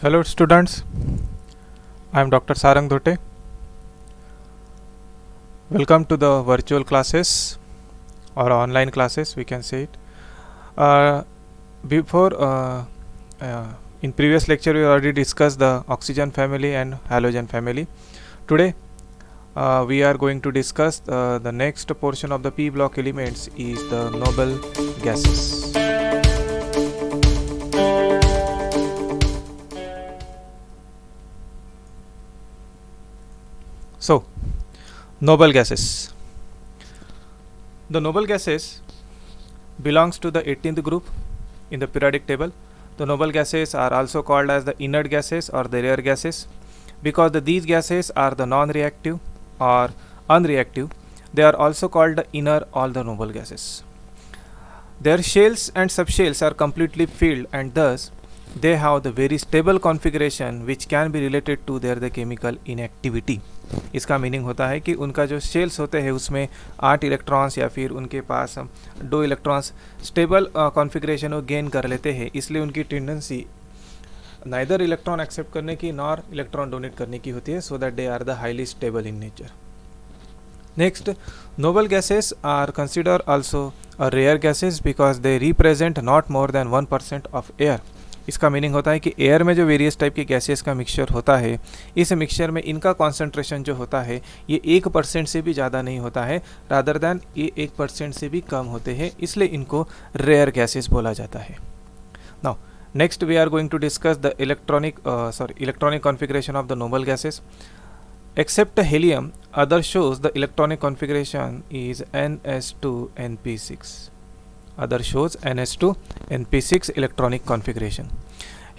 Hello students, I am Dr. Sarang Dhote. Welcome to the virtual classes or online classes, we can say it. Before in previous lecture we already discussed the oxygen family and halogen family. Today we are going to discuss the next portion of the p block elements is the noble gases. So noble gases. The noble gases belongs to the 18th group in the periodic table. The noble gases are also called as the inert gases or the rare gases because these gases are the non-reactive or unreactive. They are also called the inner or the noble gases. Their shells and subshells are completely filled and thus they have the very stable configuration which can be related to their the chemical inactivity. इसका meaning होता है कि उनका जो shells होते हैं उसमें 8 electrons या फिर उनके पास 2 इलेक्ट्रॉन्स स्टेबल कॉन्फ़िगरेशन वो गेन कर लेते हैं, इसलिए उनकी टेंडेंसी नाइदर इलेक्ट्रॉन एक्सेप्ट करने की नॉर इलेक्ट्रॉन डोनेट करने की होती है, so that they are the highly stable in nature. Next, noble gases are consider also rare gases because they represent not more than 1% of air. इसका meaning होता है कि एयर में जो वेरियस टाइप के गैसेस का मिक्सचर होता है, इस मिक्सचर में इनका कॉन्सेंट्रेशन जो होता है ये 1% से भी ज़्यादा नहीं होता है, रादर दैन ये 1% से भी कम होते हैं, इसलिए इनको रेयर गैसेस बोला जाता है. Now next we are going to discuss the electronic configuration of the noble gases. Except helium, other shows the electronic configuration is ns2np6. Other shows ns2 np6 electronic configuration.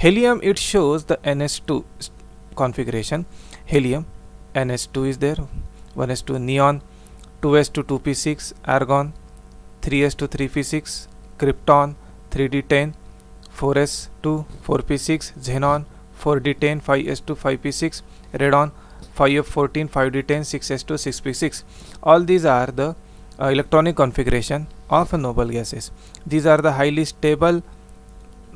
Helium, it shows the ns2 configuration. Helium ns2 is there, 1s2 neon, 2s2 2p6, argon 3s2 3p6, krypton 3d10, 4s2 4p6, xenon 4d10 5s2 5p6, radon 5f14 5d10 6s2 6p6. All these are the electronic configuration of noble gases. These are the highly stable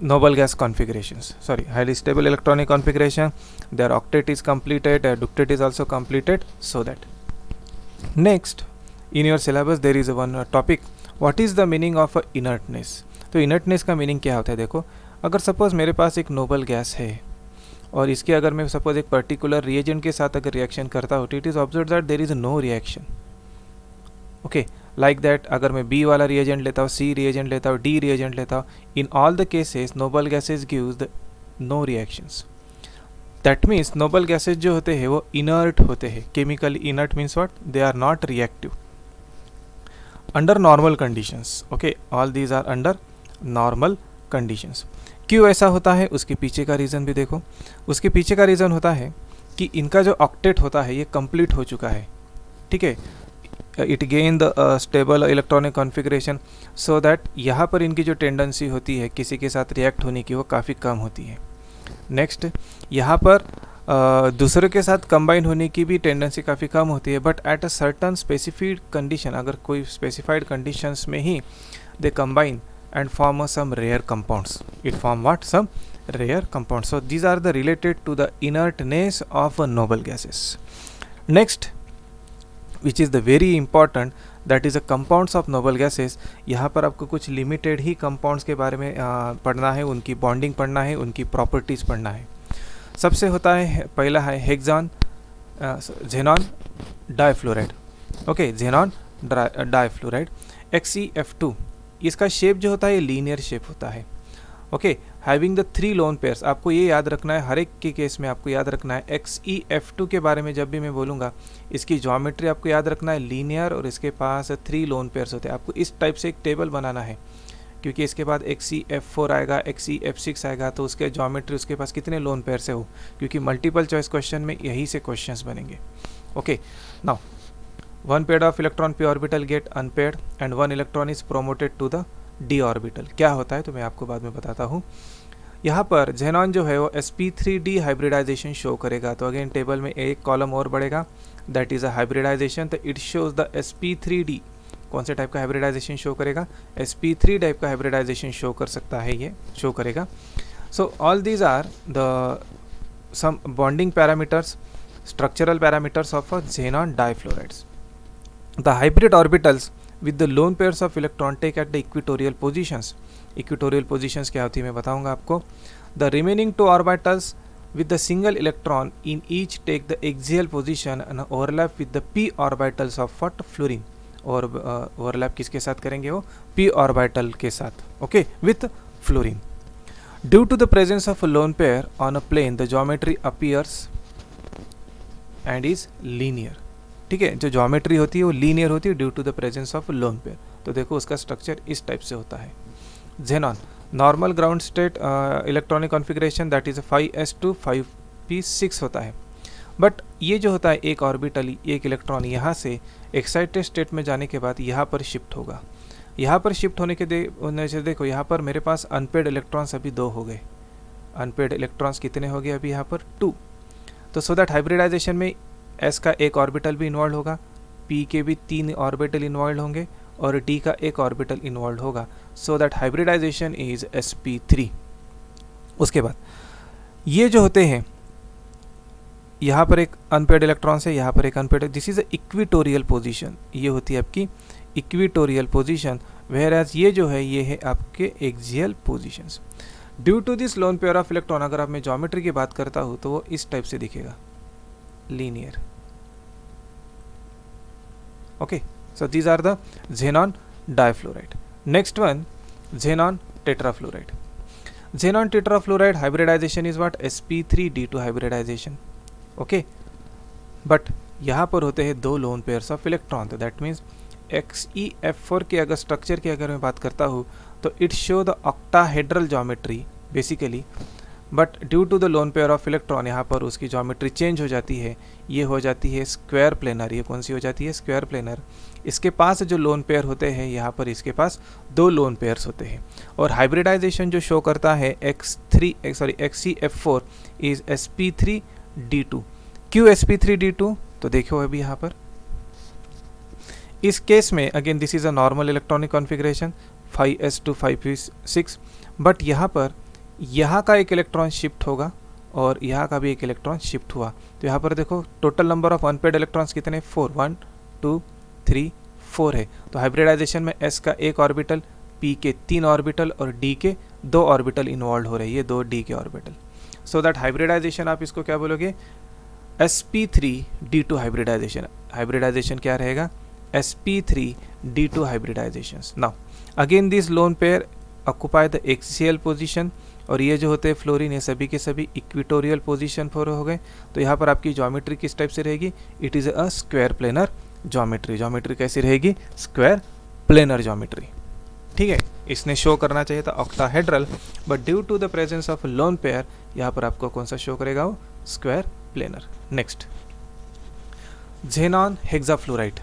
noble gas configurations. Highly stable electronic configuration. Their octet is completed, their ductet is also completed. So that next in your syllabus there is one topic, what is the meaning of inertness. तो inertness का meaning क्या होता है? देखो, अगर suppose मेरे पास एक noble gas है और इसके अगर मैं सपोज एक पर्टिकुलर रिएजेंट के साथ अगर रिएक्शन करता हूँ, it is observe that there is no reaction. Okay, like that अगर मैं बी वाला रिएजेंट लेता हूँ, सी रिएजेंट लेता हूँ, डी रिएजेंट लेता हूँ, in all the cases noble gases gives the no reactions. That means noble gases जो होते हैं वो इनर्ट होते हैं. Chemically inert means what? They are not reactive under normal conditions. Okay, all these are under normal conditions. क्यों ऐसा होता है उसके पीछे का रीज़न भी देखो. उसके पीछे का रीज़न होता है कि इनका जो ऑक्टेट होता है ये कंप्लीट हो चुका है. ठीक है, it gain the stable electronic configuration, so that यहाँ पर इनकी जो टेंडेंसी होती है किसी के साथ रिएक्ट होने की वो काफ़ी कम होती है. नेक्स्ट, यहाँ पर दूसरे के साथ कंबाइन होने की भी टेंडेंसी काफ़ी कम होती है, but at a certain specified condition, अगर कोई स्पेसिफाइड कंडीशंस में ही they combine and form some rare compounds. It form what? Some rare compounds. So these are the related to the inertness of noble gases. Next, which is the very important, that is the compounds of noble gases. यहाँ पर आपको कुछ limited ही compounds के बारे में पढ़ना है, उनकी bonding पढ़ना है, उनकी properties पढ़ना है. सबसे होता है पहला है हेक्सान xenon difluoride. Okay, xenon difluoride XeF2. इसका शेप जो होता है ये लीनियर शेप होता है. Okay, having the 3 lone pairs. आपको ये याद रखना है, हर एक के केस में आपको याद रखना है. XeF2 के बारे में जब भी मैं बोलूँगा, इसकी ज्योमेट्री आपको याद रखना है लीनियर, और इसके पास 3 लोन पेयर्स होते हैं. आपको इस टाइप से एक टेबल बनाना है, क्योंकि इसके बाद XeF4 आएगा, XeF6 आएगा, तो उसके ज्योमेट्री उसके पास कितने लोन पेयर से हो, क्योंकि मल्टीपल चॉइस क्वेश्चन में यही से क्वेश्चंस बनेंगे. Okay, now one paired of electron p orbital get unpaired and one electron is promoted to the d orbital. क्या होता है तो मैं आपको बाद में बताता हूँ. यहाँ पर xenon जो है वो sp3d हाइब्रिडाइजेशन शो करेगा. तो अगेन टेबल में एक कॉलम और बढ़ेगा, दैट इज़ अ हाइब्रिडाइजेशन. तो इट शोज द sp3d. कौन से टाइप का हाइब्रिडाइजेशन शो करेगा? sp3 टाइप का हाइब्रिडाइजेशन शो कर सकता है, ये शो करेगा. So all these are the some bonding parameters, structural parameters of a xenon difluorides. The hybrid orbitals with the lone pairs of electron take at the equatorial positions. Equatorial positions क्या होती है मैं बताऊंगा आपको. The remaining two orbitals with the single electron in each take the axial position and overlap with the p orbitals of what fluorine. और overlap किसके साथ करेंगे वो p ऑर्बिटल के साथ. Okay, with fluorine. Due to the presence of a lone pair on a plane the geometry appears and is linear. ठीक है, जो ज्योमेट्री होती है वो लीनियर होती है due to the presence of lone pair. तो देखो उसका स्ट्रक्चर इस टाइप से होता है. xenon normal ground state electronic configuration that is 5s2 5p6 होता है. बट ये जो होता है एक ऑर्बिटल, एक इलेक्ट्रॉन यहाँ से एक्साइटेड स्टेट में जाने के बाद यहाँ पर शिफ्ट होगा. यहाँ पर शिफ्ट होने से देखो यहाँ पर मेरे पास अनपेड इलेक्ट्रॉन्स अभी 2 हो गए. अनपेड इलेक्ट्रॉन्स कितने हो गए अभी यहाँ पर 2. तो सो दैट हाइब्रिडाइजेशन में s का एक ऑर्बिटल भी इन्वॉल्व होगा, p के भी 3 ऑर्बिटल इन्वॉल्व होंगे और d का एक ऑर्बिटल इन्वॉल्व होगा. So that hybridization is sp3. उसके बाद ये जो होते हैं यहाँ पर एक अनपेड इलेक्ट्रॉन्स है, यहाँ पर एक unpaired. This is a equatorial position. ये होती है आपकी इक्विटोरियल पोजीशन, वेयर एज ये जो है ये है आपके axial positions. Due to this lone pair of electron, अगर आप मैं ज्योमेट्री की बात करता हूँ तो वो इस टाइप से दिखेगा, linear. Okay, so these are the xenon difluoride. Next one xenon tetrafluoride. xenon tetrafluoride hybridization is what sp3d2 hybridization. Okay, but यहाँ पर होते हैं 2 लोन पेयर्स ऑफ इलेक्ट्रॉन. तो दैट मीन्स XeF4 के अगर स्ट्रक्चर की अगर मैं बात करता हूँ तो it show the octahedral geometry basically. But due to the lone pair of electron यहाँ पर उसकी ज्योमेट्री चेंज हो जाती है. ये हो जाती है स्क्वायर प्लेनर. ये कौन सी हो जाती है? Square planar. इसके पास जो लोन पेयर होते हैं यहाँ पर इसके पास 2 लोन पेयर्स होते हैं. और हाइब्रिडाइजेशन जो शो करता है XeF4 इज sp3d2. क्यों sp3d2? तो देखो अभी यहाँ पर इस केस में again this is a normal electronic configuration 5s2 5p6. But यहाँ पर यहाँ का एक इलेक्ट्रॉन शिफ्ट होगा और यहाँ का भी एक इलेक्ट्रॉन शिफ्ट हुआ. तो यहाँ पर देखो total number of unpaired electrons कितने? 4 1 2 3 4 है. तो हाइब्रिडाइजेशन में s का एक ऑर्बिटल, p के 3 ऑर्बिटल और d के 2 ऑर्बिटल इन्वॉल्व हो रही है, 2 d के ऑर्बिटल. सो दैट हाइब्रिडाइजेशन आप इसको क्या बोलोगे? sp3d2 hybridisation. हाइब्रिडाइजेशन क्या रहेगा? sp3d2 hybridizations. Now again this lone pair occupy the axial position. और ये जो होते हैं फ्लोरीन, ये सभी के सभी इक्विटोरियल पोजीशन पर हो गए. तो यहाँ पर आपकी ज्योमेट्री किस टाइप से रहेगी? It is a square planar geometry. Geometry कैसी रहेगी? Square planar geometry. ठीक है, इसने शो करना चाहिए था octahedral, but due to the presence of lone pair यहाँ पर आपको कौन सा शो करेगा? वो square planar. Next xenon hexafluoride.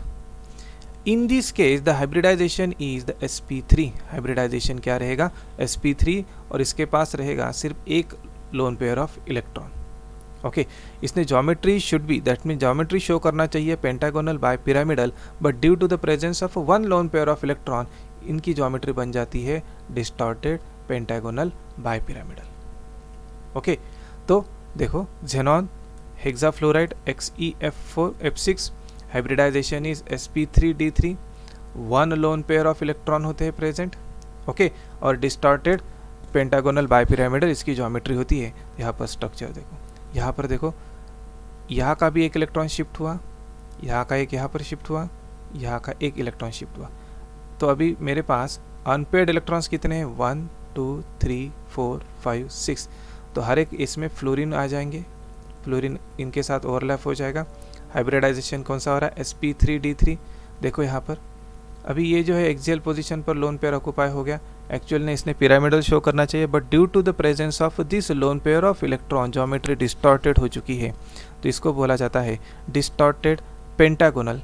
In this case the hybridization is the sp3. Hybridization क्या रहेगा? sp3 और इसके पास रहेगा सिर्फ एक lone pair of electron. Okay, इसने geometry should be, that mean geometry show करना चाहिए pentagonal bipyramidal, but due to the presence of 1 lone pair of electron इनकी ज्योमेट्री बन जाती है distorted pentagonal bipyramidal. Okay, तो देखो xenon hexafluoride XeF4 F6 hybridization is sp3d3. 1 lone pair of electron होते हैं प्रेजेंट. ओके, और distorted pentagonal bipyramidal इसकी ज्योमेट्री होती है. यहाँ पर स्ट्रक्चर देखो, यहाँ पर देखो, यहाँ का भी एक इलेक्ट्रॉन शिफ्ट हुआ, यहाँ का एक यहाँ पर शिफ्ट हुआ, यहाँ का एक इलेक्ट्रॉन शिफ्ट हुआ. तो अभी मेरे पास अनपेड इलेक्ट्रॉन्स कितने हैं? 1 2 3 4 5 6. तो हर एक इसमें फ्लोरीन आ जाएंगे, फ्लोरीन इनके साथ ओवरलैप हो जाएगा. हाइब्रिडाइजेशन कौन सा हो रहा है? sp3d3. देखो यहाँ पर अभी ये जो है एक्सियल पोजीशन पर लोन पेयर ऑक्युपाई हो गया. एक्चुअल ने इसने पिरामिडल शो करना चाहिए, but due to the presence of this lone pair of electron geometry distorted हो चुकी है. तो इसको बोला जाता है distorted pentagonal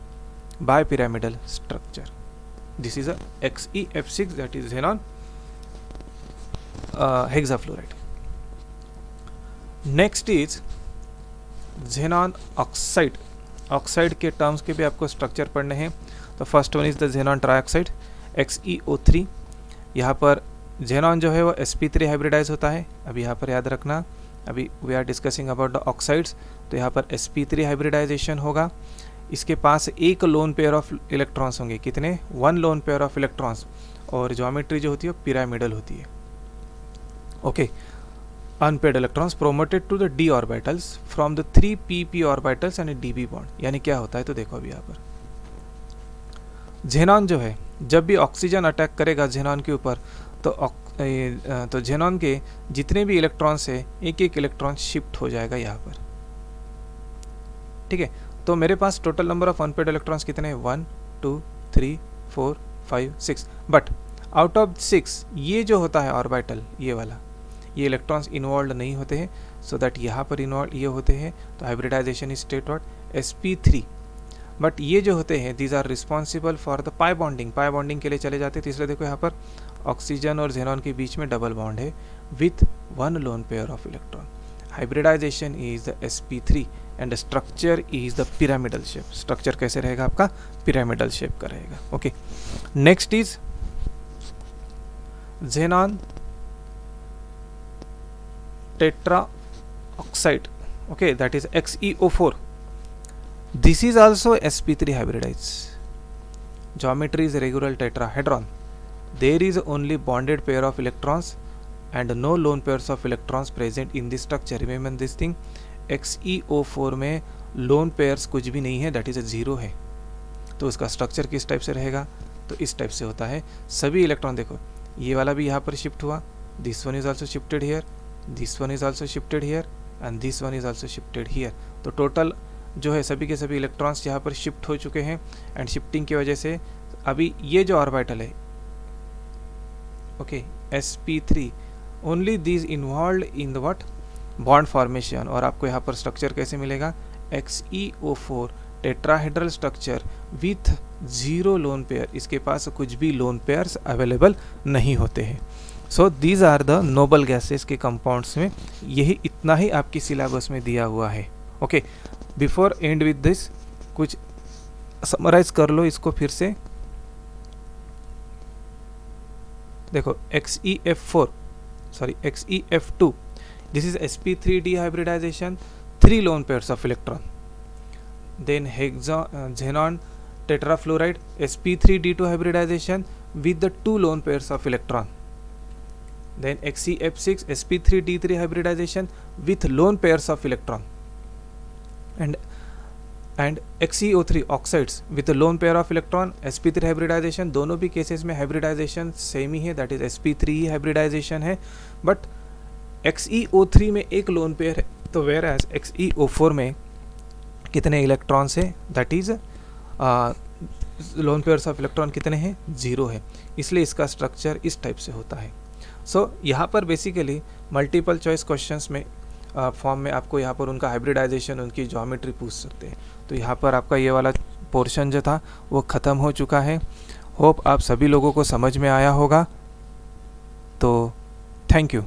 bipyramidal structure. This is a XeF6 that is xenon hexafluoride. Next is xenon oxide. Oxide के terms के भी आपको स्ट्रक्चर पढ़ने हैं. तो first one is the xenon trioxide XeO3. यहाँ पर जेनॉन जो है वो sp3 हाइब्रिडाइज होता है। अभी यहाँ पर याद रखना, अभी we are discussing about the oxides, तो यहाँ पर sp3 हाइब्रिडाइजेशन होगा। इसके पास एक लोन पेयर ऑफ इलेक्ट्रॉन्स होंगे, कितने? 1 लोन पेयर ऑफ इलेक्ट्रॉन्स, और ज्योमेट्री जो होती है पिरामिडल होती है। Okay, unpaired electrons promoted to the d orbitals from the 3 pp orbitals and db bond. यानी क्या होता है, तो देखो अभी यहाँ पर जेनॉन जो है, जब भी ऑक्सीजन अटैक करेगा जेनॉन के ऊपर, तो जेनॉन के जितने भी इलेक्ट्रॉन्स है एक एक इलेक्ट्रॉन शिफ्ट हो जाएगा यहाँ पर। ठीक है, तो मेरे पास total number of unpaired electrons कितने हैं? 1 2 3 4 5 6। बट आउट ऑफ 6 ये जो होता है ऑर्बिटल, ये वाला, ये इलेक्ट्रॉन्स इन्वॉल्व नहीं होते हैं, सो दैट यहाँ पर इन्वॉल्व ये होते हैं, तो hybridization is state what? sp3। But ये जो होते हैं these are responsible for the pi bonding, pi bonding के लिए चले जाते हैं। तो इसलिए देखो यहाँ पर ऑक्सीजन और जेनॉन के बीच में डबल बॉन्ड है with 1 lone pair of electron. Hybridization is the sp3 and structure is the pyramidal shape. Structure कैसे रहेगा आपका? पिरामिडल शेप का रहेगा। Okay, next is xenon tetraoxide, okay, that is XeO4. This is also sp3 hybridized. Geometry is regular tetrahedron. There is only bonded pair of electrons and no lone pairs of electrons present in this structure. Remember this thing, XeO4 में lone pairs कुछ भी नहीं है, that is a zero है। तो उसका structure किस type से रहेगा? तो इस टाइप से होता है। सभी इलेक्ट्रॉन देखो, ये वाला भी यहाँ पर शिफ्ट हुआ, this one is also shifted here, this one is also shifted here and this one is also shifted here. तो टोटल जो है सभी के सभी इलेक्ट्रॉन्स यहाँ पर शिफ्ट हो चुके हैं, एंड शिफ्टिंग की वजह से अभी ये जो ऑर्बिटल है, okay, sp3, only these involve in the what? Bond formation. और आपको यहाँ पर स्ट्रक्चर कैसे मिलेगा? XeO4 tetrahedral structure with 0 lone pair. इसके पास कुछ भी लोन पेयर्स अवेलेबल नहीं होते हैं। So these are the noble gases के कंपाउंड्स में यही इतना ही आपकी सिलेबस में दिया हुआ है। Okay, before and with this कुछ समराइज कर लो इसको फिर से। देखो XeF2, this is sp3d hybridization, 3 lone pairs of electron. Then xenon tetrafluoride sp3d2 hybridization with the 2 lone pairs of electron. Then XeF6 sp3d3 hybridization with lone pairs of electron, and XeO3 oxides with a lone pair of electron, sp3 hybridization। दोनों भी cases में hybridisation same ही है, that is sp3 hybridisation है। But XeO3 में एक lone pair है, तो where as XeO4 में कितने इलेक्ट्रॉन्स है? That is loan pairs of electron कितने हैं? 0 है। इसलिए इसका स्ट्रक्चर इस टाइप से होता है। सो यहाँ पर बेसिकली मल्टीपल चॉइस क्वेश्चंस में फॉर्म में आपको यहाँ पर उनका हाइब्रिडाइजेशन, उनकी ज्योमेट्री पूछ सकते हैं। तो यहाँ पर आपका ये वाला पोर्शन जो था वो ख़त्म हो चुका है। होप आप सभी लोगों को समझ में आया होगा। तो थैंक यू।